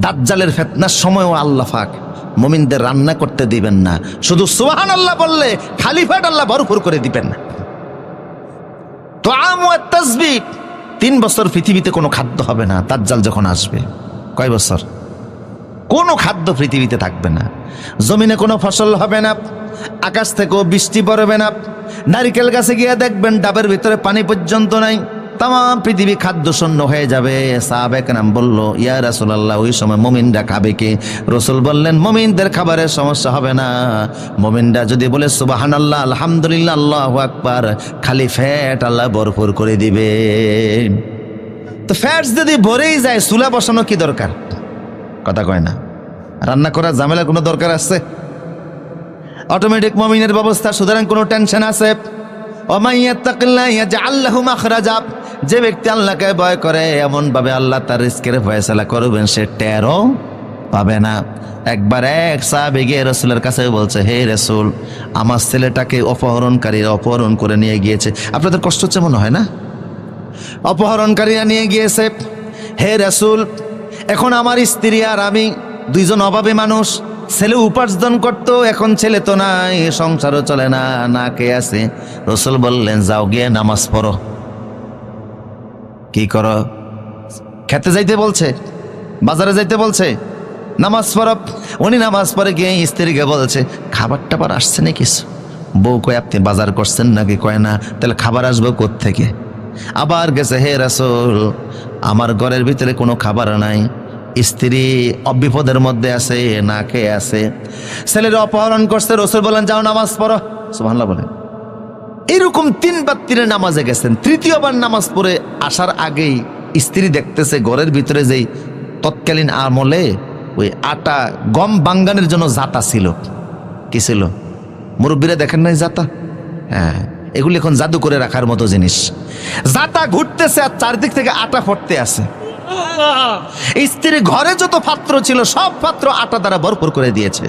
দাজ্জালের ফিতনার সময়ও আল্লাহ পাক মুমিনদের রান্না করতে দিবেন না, শুধু সুবহানাল্লাহ বললে খালি পেট আল্লাহ ভরপুর করে দিবেন না। তুআম ওয়া তাসবিহ, 3 বছর পৃথিবীতে কোনো খাদ্য হবে না দাজ্জাল যখন আসবে। কয় বছর? কোনো খাদ্য পৃথিবীতে থাকবে না, জমিনে কোনো ফসল হবে না, আকাশ থেকেও বৃষ্টি পড়বে না, নারিকেল গাছে গিয়ে দেখবেন ডাবের ভিতরে পানি পর্যন্ত নাই, তাম পৃথিবী খাদ্য শূন্য হয়ে যাবে। সাহাবায়ে কেরাম বলল, ইয়া রাসূলুল্লাহ, ওই সময় মুমিনরা খাবে কি? রাসূল বললেন, মুমিনদের খাবারের সমস্যা হবে না। মুমিনরা যদি বলে সুবহানাল্লাহ, আলহামদুলিল্লাহ, আল্লাহু আকবার, খালি ফ্যাট আল্লাহ ভরপুর করে দিবে। তো ফ্যাট যদি ভরেই যায়, চুলা বসানো কি দরকার? কথা কয় না, রান্না করার ঝামেলা কোনো দরকার আছে? অটোমেটিক মুমিনের ব্যবস্থা, সুতরাং কোনো টেনশন আছে? যে ব্যক্তি আল্লাহকে ভয় করে, এমন ভাবে আল্লাহ তার রিজকের ফয়সালা করবেন, সে টেরও পাবে না। একবার এক সাহাবী গিয়ে রাসূলের কাছে বলছে, হে রাসূল, আমার ছেলেটাকে অপহরণকারীরা অপহরণ করে নিয়ে গিয়েছে। আপনাদের কষ্ট হচ্ছে মনে হয় না? অপহরণকারীরা নিয়ে গিয়েছে। হে রাসূল, এখন আমার স্ত্রী আর আমি দুইজন অভাবী মানুষ, ছেলে উপার্জন করতো, এখন ছেলে তো নাই, সংসারও চলে না, না কে আছে? রাসূল বললেন, যাও গিয়ে নামাজ পড়ো। কি করো? খেতে যাইতে বলছে, বাজারে যাইতে বলছে, নামাজ পড়ো। উনি নামাজ পড়ে গিয়ে স্ত্রীকে বলছে, খাবার টাবার আসছে না কিছু? বউ কয়, আপনি বাজার করছেন নাকি? কয় না। তাহলে খাবার আসবে কোত্থেকে? আবার গেছে, হে রাসূল, আমার ঘরের ভিতরে কোনো খাবার নাই, স্ত্রী বিপদের মধ্যে আছে, না খেয়ে আছে, ছেলের অপহরণ করছে। রাসূল বলেন, যাও নামাজ পড়ো। সুবহানাল্লাহ বলেন। এরকম 3 বার তীরে নামাজে গেছেন, তৃতীয়বার নামাজ পড়ে আসার আগেই স্ত্রী দেখতেছে ঘরের ভিতরে যেই তৎকালীন আমলে ওই আটা গম বাঙ্গানের জন্য জাতা ছিল। কি ছিল? মুরব্বীরা দেখেন নাই জাতা? হ্যাঁ, এগুলি এখন জাদু করে রাখার মতো জিনিস। জাতা ঘুরতেছে আর চারদিক থেকে আটা ফুটতে আছে। স্ত্রী ঘরে যত পাত্র ছিল সব পাত্র আটা দ্বারা ভরপুর করে দিয়েছে।